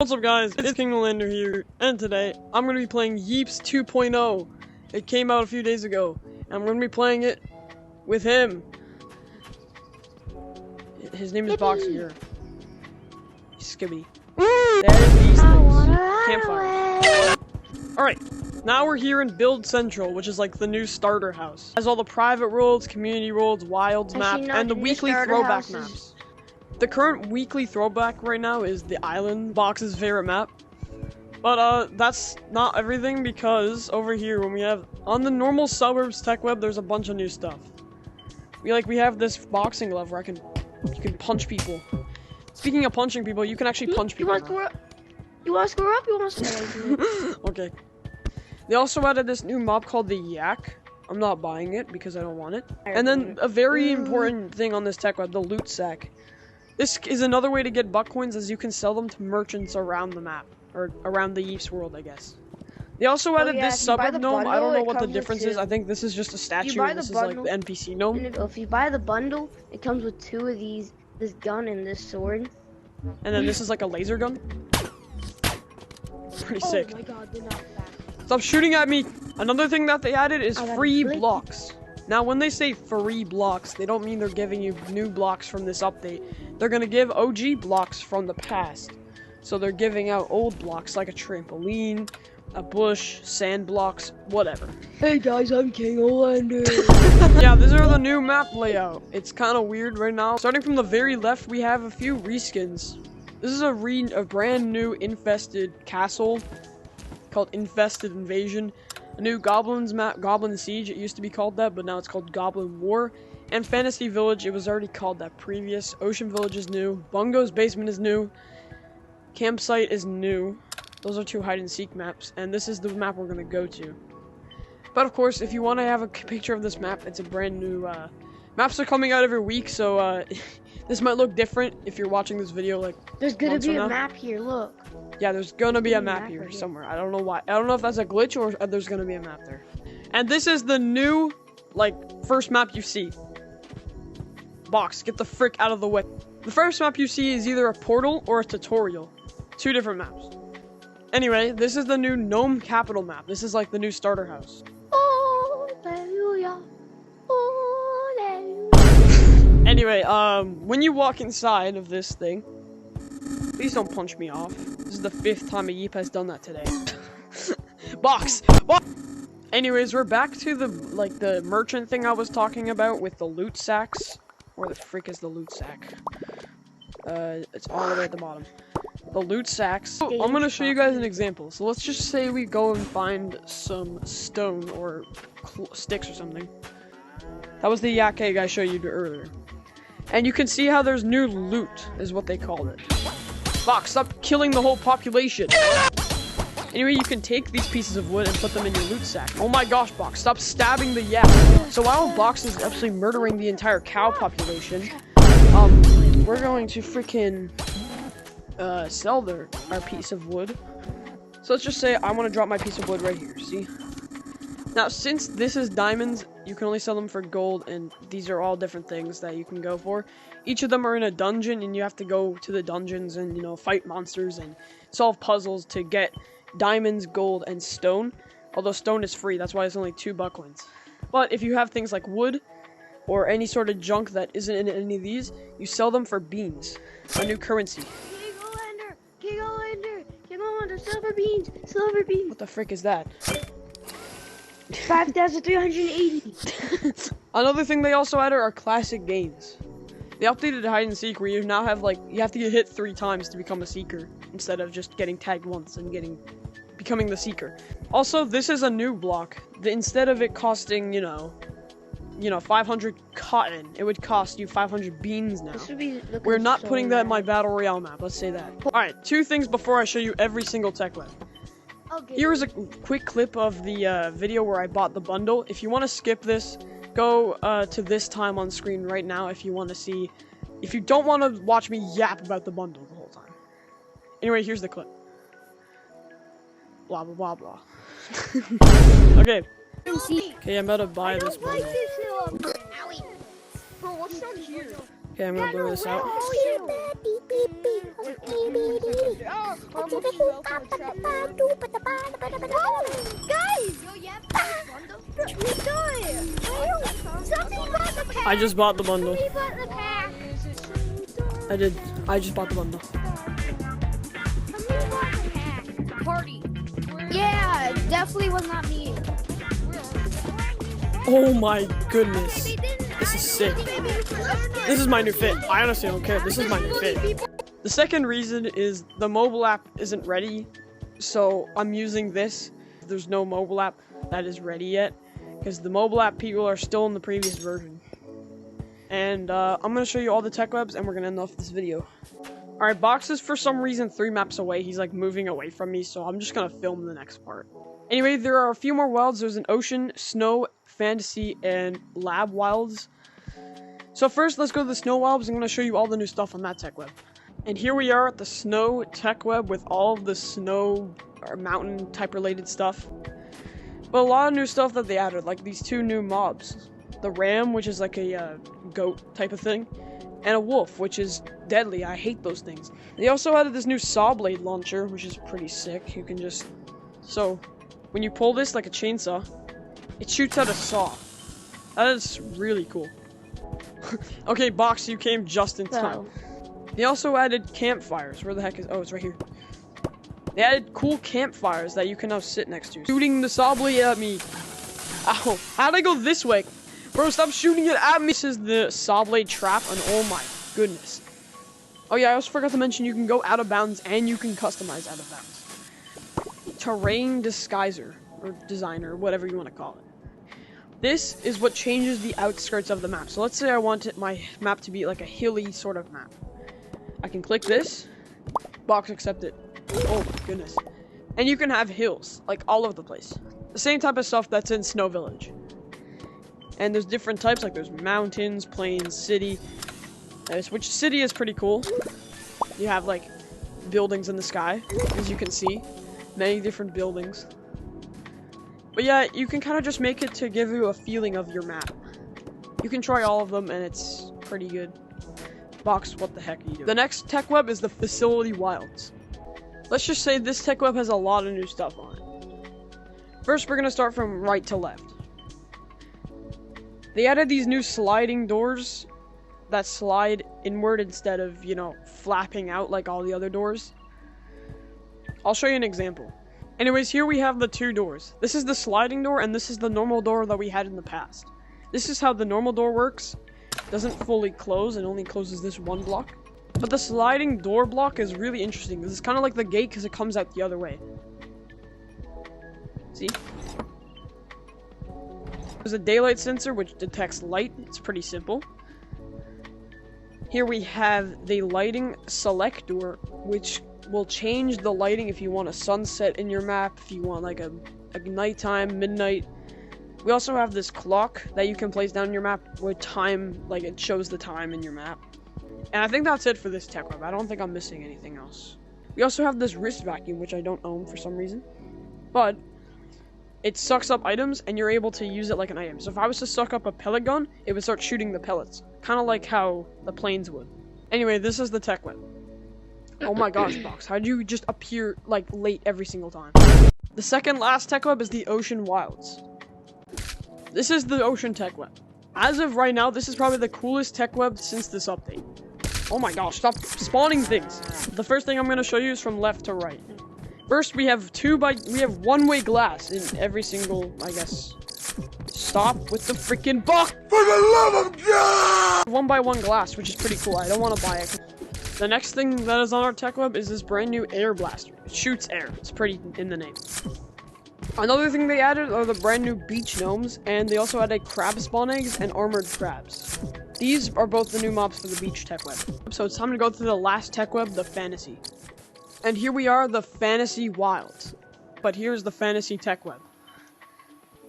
What's up guys, it's King Lander here, and today I'm going to be playing Yeeps 2.0. It came out a few days ago, and I'm going to be playing it with him. His name is Boxer. Skibbity. There's these things. Campfire. Alright, now we're here in Build Central, which is like the new starter house. It has all the private worlds, community worlds, wilds map, and the weekly throwback maps. The current weekly throwback right now is the island, Box's favorite map. But that's not everything, because over here when we have on the normal suburbs tech web, there's a bunch of new stuff. We have this boxing glove where you can punch people. Speaking of punching people, you can actually punch people. You wanna score up? You wanna score up? Okay. They also added this new mob called the Yak. I'm not buying it because I don't want it. And then a very important thing on this tech web, the loot sack. This is another way to get buck coins, as you can sell them to merchants around the map, or around the Yeeps world, I guess. They also added this suburb gnome. I don't know what the difference is. I think this is just a statue, and this is like the NPC gnome. And if you buy the bundle, it comes with 2 of these, this gun and this sword. And then this is like a laser gun. Pretty sick. Oh my god, they're not back. Stop shooting at me! Another thing that they added is free blocks. Now, when they say free blocks, they don't mean they're giving you new blocks from this update. They're gonna give OG blocks from the past. So they're giving out old blocks like a trampoline, a bush, sand blocks, whatever. Hey guys, I'm King Olander. Yeah, these are the new map layout. It's kind of weird right now. Starting from the very left, we have a few reskins. This is a brand new infested castle called Infested Invasion. A new Goblins map, Goblin Siege, it used to be called that, but now it's called Goblin War. And Fantasy Village, it was already called that previous. Ocean Village is new. Bungo's Basement is new. Campsite is new. Those are 2 hide-and-seek maps, and this is the map we're going to go to. But of course, if you want to have a picture of this map, it's a brand new, maps are coming out every week, so, this might look different if you're watching this video, like, there's gonna be a map here, look. Yeah, there's gonna be a map here somewhere. I don't know why. I don't know if that's a glitch or there's gonna be a map there. And this is the new, first map you see. Box, get the frick out of the way. The first map you see is either a portal or a tutorial. 2 different maps. Anyway, this is the new Gnome Capital map. This is like the new starter house. Anyway, when you walk inside of this thing, please don't punch me off. This is the 5th time a Yeep has done that today. Box! Anyways, we're back to the merchant thing I was talking about with the loot sacks. Where the frick is the loot sack? It's all the way at the bottom. The loot sacks. I'm gonna show you guys an example. So let's just say we go and find some stone or sticks or something. That was the yak egg I showed you earlier. And you can see how there's new loot, is what they called it. Box, stop killing the whole population. Anyway, you can take these pieces of wood and put them in your loot sack. Oh my gosh, Box, stop stabbing the yak. So while Box is actually murdering the entire cow population, we're going to freaking sell our piece of wood. So let's just say I want to drop my piece of wood right here, see? Now, since this is diamonds, you can only sell them for gold, and these are all different things that you can go for. Each of them are in a dungeon, and you have to go to the dungeons and, fight monsters and solve puzzles to get diamonds, gold, and stone. Although stone is free, that's why it's only 2 buck coins. But if you have things like wood, or any sort of junk that isn't in any of these, you sell them for beans, a new currency. King Olander, silver beans! What the frick is that? 5,380. Another thing they also added are classic games. They updated hide and seek, where you now have you have to get hit 3 times to become a seeker instead of just getting tagged once and becoming the seeker. Also, this is a new block. Instead of it costing 500 cotton, it would cost you 500 beans now. We're not putting that in my battle royale map. Let's say that. All right, 2 things before I show you every single tech web. Here is a quick clip of the video where I bought the bundle. If you want to skip this, go to this time on screen right now if you want to see. If you don't want to watch me yap about the bundle the whole time. Anyway, here's the clip. Blah, blah, blah, blah. Okay. Okay, I'm about to buy this bundle. Bro, what's down here? Okay, I'm gonna blow this out. Guys! Yo, yeah, I just bought the bundle. Somebody bought the pack. I did. I just bought the bundle. Somebody bought the pack. Party. Yeah, it definitely was not me. Oh my goodness. This is sick. This is my new fit. I honestly don't care. This is my new fit. The second reason is the mobile app isn't ready, so I'm using this. There's no mobile app that is ready yet, because the mobile app people are still in the previous version. And I'm going to show you all the tech webs, and we're going to end off this video. Alright, Box is for some reason 3 maps away. He's like moving away from me, so I'm just going to film the next part. Anyway, there are a few more wilds. There's an ocean, snow, fantasy, and lab wilds. So first, let's go to the snow wilds. I'm going to show you all the new stuff on that tech web. And here we are at the snow tech web with all of the snow or mountain type related stuff. But a lot of new stuff that they added, like these 2 new mobs. The ram, which is like a goat type of thing, and a wolf, which is deadly. I hate those things. They also added this new saw blade launcher, which is pretty sick. You can just... So, when you pull this like a chainsaw, it shoots out a saw. That is really cool. Okay, Box, you came just in time. They also added campfires. Where the heck is... Oh, it's right here. They added cool campfires that you can now sit next to. Shooting the saw blade at me. Ow. How'd I go this way? Bro, stop shooting it at me. This is the saw blade trap, and oh my goodness. Oh yeah, I also forgot to mention you can go out of bounds and you can customize out of bounds. Terrain disguiser, or designer, whatever you want to call it. This is what changes the outskirts of the map. So let's say I want my map to be like a hilly sort of map. I can click this. Box accepted. Oh my goodness. And you can have hills, like all over the place. The same type of stuff that's in Snow Village. And there's different types, like there's mountains, plains, city. Which city is pretty cool. You have like buildings in the sky, as you can see. Many different buildings. But yeah, you can kind of just make it to give you a feeling of your map. You can try all of them and it's pretty good. Box, what the heck are you doing? The next tech web is the facility wilds. Let's just say this tech web has a lot of new stuff on it. First, we're gonna start from right to left. They added these new sliding doors that slide inward instead of, you know, flapping out like all the other doors. I'll show you an example. Anyways, here we have the 2 doors. This is the sliding door and this is the normal door that we had in the past. This is how the normal door works. It doesn't fully close, it only closes this one block. But the sliding door block is really interesting. This is kind of like the gate because it comes out the other way. See? There's a daylight sensor which detects light. It's pretty simple. Here we have the lighting select door, which will change the lighting if you want a sunset in your map, if you want like a nighttime, midnight. We also have this clock that you can place down in your map with time, like it shows the time in your map. And I think that's it for this tech web. I don't think I'm missing anything else. We also have this wrist vacuum, which I don't own for some reason. But it sucks up items and you're able to use it like an item. So if I was to suck up a pellet gun, it would start shooting the pellets. Kind of like how the planes would. Anyway, this is the tech web. Oh my gosh, Box. How'd you just appear like late every single time? The second last tech web is the ocean wilds. This is the ocean tech web. As of right now, this is probably the coolest tech web since this update. Oh my gosh, stop spawning things. The first thing I'm going to show you is from left to right. First, we have one-way glass in every single, I guess. Stop with the freaking box! For the love of God! 1x1 glass, which is pretty cool. I don't want to buy it. The next thing that is on our tech web is this brand new air blaster. It shoots air. It's pretty in the name. Another thing they added are the brand new beach gnomes, and they also added crab spawn eggs and armored crabs. These are both the new mobs for the beach tech web. So it's time to go through the last tech web, the fantasy. And here we are, the fantasy wilds. But here's the fantasy tech web.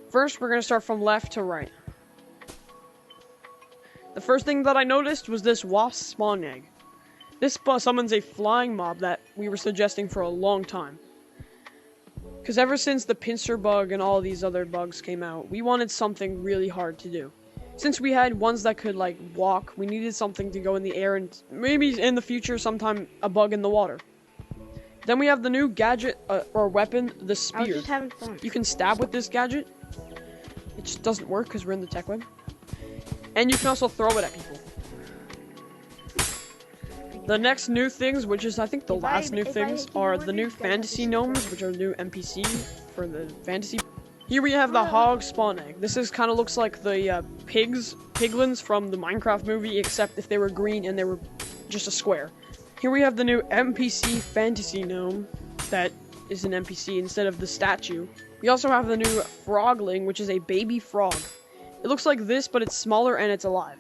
First, we're going to start from left to right. The first thing that I noticed was this wasp spawn egg. This summons a flying mob that we were suggesting for a long time. Because ever since the pincer bug and all these other bugs came out, we wanted something really hard to do. since we had ones that could like walk, we needed something to go in the air and maybe in the future sometime a bug in the water. Then we have the new gadget or weapon, the I was spear. just having fun. You can stab with this gadget. It just doesn't work because we're in the tech web. And you can also throw it at people. The next new things, which is I think the last new things, are the new fantasy gnomes, which are new NPC for the fantasy. Here we have the hog spawn egg. This is kind of looks like the piglins from the Minecraft movie, except if they were green and they were just a square. Here we have the new NPC fantasy gnome that is an NPC instead of the statue. We also have the new frogling, which is a baby frog. It looks like this, but it's smaller and it's alive.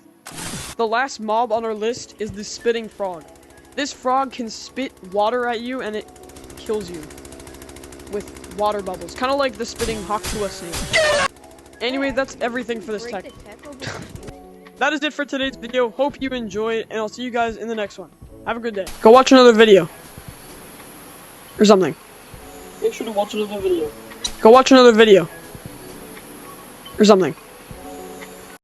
The last mob on our list is the spitting frog. This frog can spit water at you and it kills you with water bubbles, kind of like the spitting Hakua snake. Anyway, that's everything for this tech. That is it for today's video. Hope you enjoy it, and I'll see you guys in the next one. Have a good day. Go watch another video. Or something. Make sure to watch another video. Go watch another video. Or something.